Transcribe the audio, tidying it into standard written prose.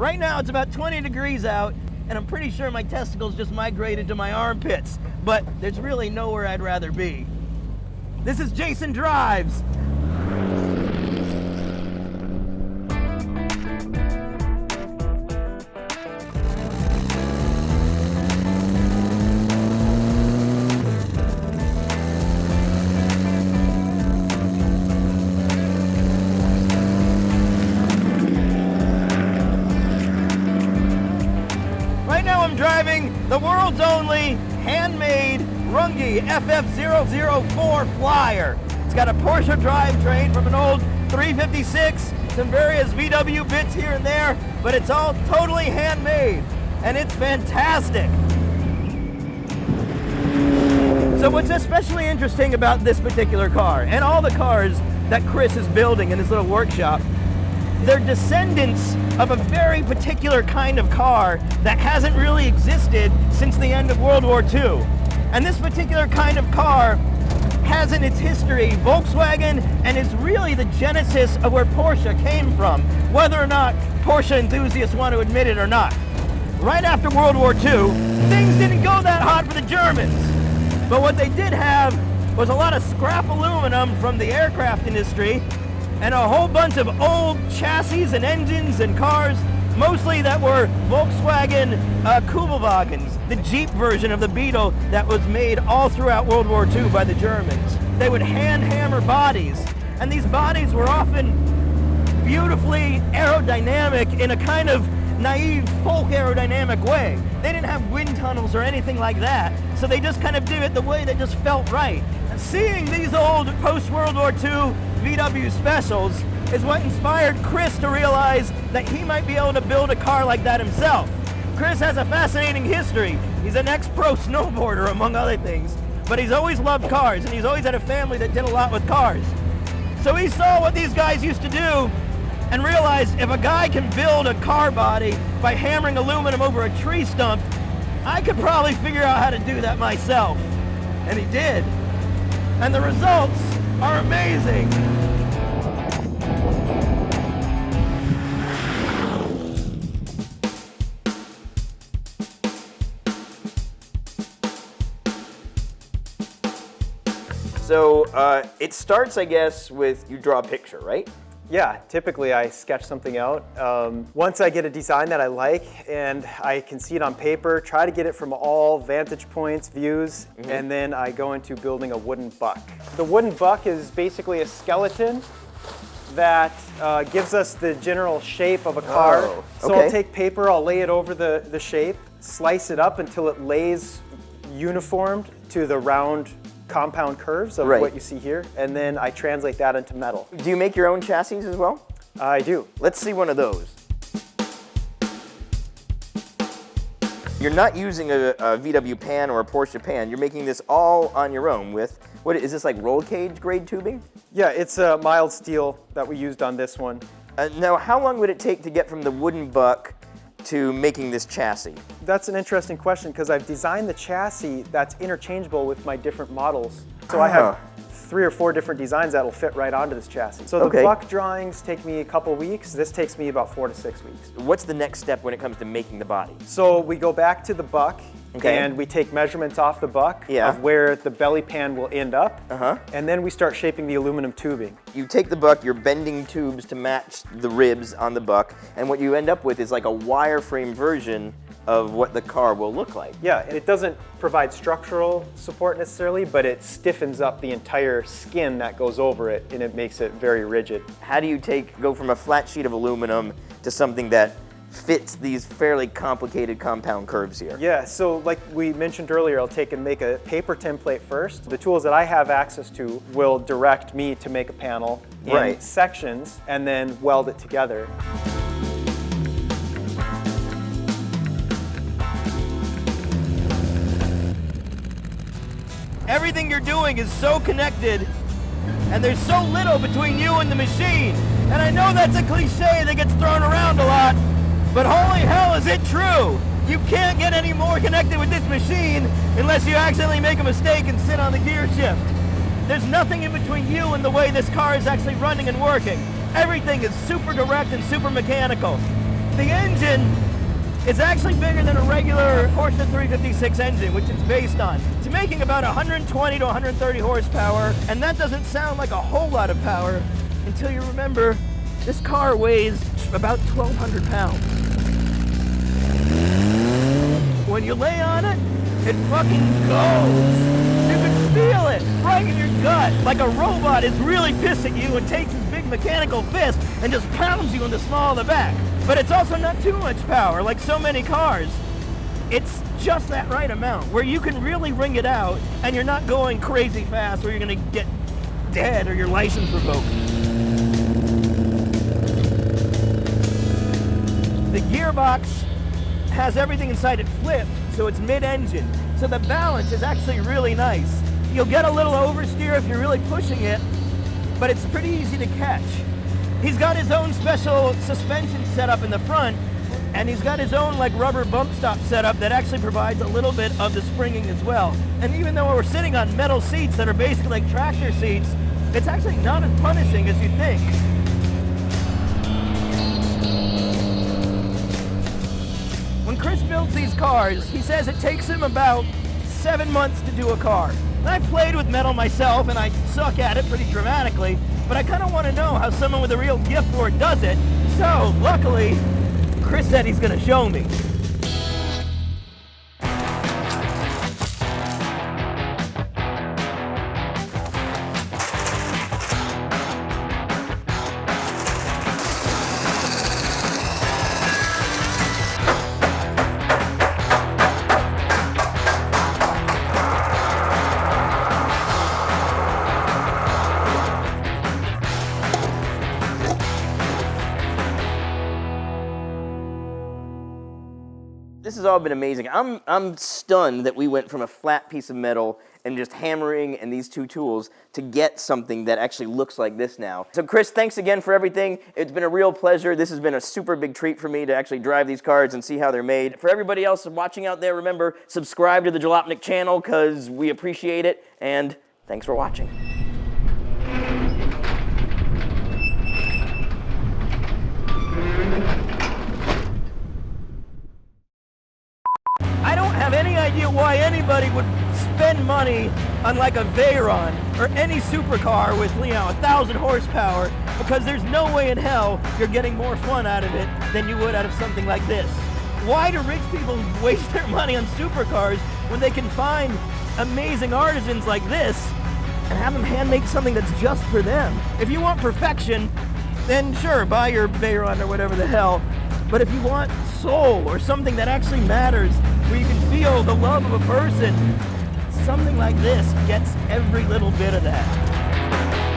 Right now it's about 20 degrees out, and I'm pretty sure my testicles just migrated to my armpits, but there's really nowhere I'd rather be. This is Jason Drives. I'm driving the world's only handmade Runge FF004 Flyer. It's got a Porsche drivetrain from an old 356, some various VW bits here and there, but it's all totally handmade, and it's fantastic. So what's especially interesting about this particular car, and all the cars that Chris is building in his little workshop, they're descendants of a very particular kind of car that hasn't really existed since the end of World War II. And this particular kind of car has in its history Volkswagen, and is really the genesis of where Porsche came from, whether or not Porsche enthusiasts want to admit it or not. Right after World War II, things didn't go that hot for the Germans. But what they did have was a lot of scrap aluminum from the aircraft industry, and a whole bunch of old chassis and engines and cars, mostly that were Volkswagen Kubelwagens, the Jeep version of the Beetle that was made all throughout World War II by the Germans. They would hand hammer bodies, and these bodies were often beautifully aerodynamic in a kind of naive folk aerodynamic way. They didn't have wind tunnels or anything like that, so they just kind of did it the way that just felt right. And seeing these old post-World War II VW specials is what inspired Chris to realize that he might be able to build a car like that himself. Chris has a fascinating history. He's an ex-pro snowboarder, among other things, but he's always loved cars, and he's always had a family that did a lot with cars. So he saw what these guys used to do and realized if a guy can build a car body by hammering aluminum over a tree stump, I could probably figure out how to do that myself. And he did. And the results are amazing. So it starts, I guess, with you draw a picture, right? Yeah, typically I sketch something out. Once I get a design that I like and I can see it on paper, try to get it from all vantage points, views, and then I go into building a wooden buck. The wooden buck is basically a skeleton that gives us the general shape of a car. Oh, So I'll take paper, I'll lay it over the shape, slice it up until it lays uniformed to the round compound curves of what you see here, and then I translate that into metal. Do you make your own chassis as well? I do. Let's see one of those. You're not using a VW pan or a Porsche pan. You're making this all on your own with, what is this, like roll cage grade tubing? Yeah, it's a mild steel that we used on this one. Now, how long would it take to get from the wooden buck to making this chassis? That's an interesting question because I've designed the chassis that's interchangeable with my different models. So I have 3 or 4 different designs that'll fit right onto this chassis. So the buck drawings take me a couple weeks. This takes me about 4 to 6 weeks. What's the next step when it comes to making the body? So we go back to the buck and we take measurements off the buck of where the belly pan will end up. And then we start shaping the aluminum tubing. You take the buck, you're bending tubes to match the ribs on the buck, and what you end up with is like a wireframe version of what the car will look like. Yeah, and it doesn't provide structural support necessarily, but it stiffens up the entire skin that goes over it, and it makes it very rigid. How do you go from a flat sheet of aluminum to something that fits these fairly complicated compound curves here? Yeah, so like we mentioned earlier, I'll take and make a paper template first. The tools that I have access to will direct me to make a panel in sections and then weld it together. Everything you're doing is so connected, and there's so little between you and the machine. And I know that's a cliche that gets thrown around a lot, but holy hell, is it true? You can't get any more connected with this machine unless you accidentally make a mistake and sit on the gear shift. There's nothing in between you and the way this car is actually running and working. Everything is super direct and super mechanical. The engine is actually bigger than a regular Porsche 356 engine, which it's based on. It's making about 120 to 130 horsepower, and that doesn't sound like a whole lot of power until you remember this car weighs about 1,200 pounds. When you lay on it, it fucking goes. You can feel it right in your gut, like a robot is really pissed at you and takes his big mechanical fist and just pounds you in the small of the back. But it's also not too much power, like so many cars. It's just that right amount, where you can really wring it out and you're not going crazy fast or you're gonna get dead or your license revoked. The gearbox has everything inside it flipped, so it's mid-engine. So the balance is actually really nice. You'll get a little oversteer if you're really pushing it, but it's pretty easy to catch. He's got his own special suspension setup in the front, and he's got his own like rubber bump stop setup that actually provides a little bit of the springing as well. And even though we're sitting on metal seats that are basically like tractor seats, it's actually not as punishing as you think. When Chris builds these cars, he says it takes him about 7 months to do a car. And I've played with metal myself, and I suck at it pretty dramatically, but I kind of want to know how someone with a real gift for it does it. So, luckily, Chris said he's going to show me. This has all been amazing. I'm stunned that we went from a flat piece of metal and just hammering and these two tools to get something that actually looks like this now. So Chris, thanks again for everything. It's been a real pleasure. This has been a super big treat for me to actually drive these cars and see how they're made. For everybody else watching out there, remember, subscribe to the Jalopnik channel because we appreciate it, and thanks for watching. I don't have any idea why anybody would spend money on like a Veyron or any supercar with, 1,000 horsepower, because there's no way in hell you're getting more fun out of it than you would out of something like this. Why do rich people waste their money on supercars when they can find amazing artisans like this and have them hand make something that's just for them? If you want perfection, then sure, buy your Veyron or whatever the hell. But if you want soul or something that actually matters, where you can feel the love of a person, something like this gets every little bit of that.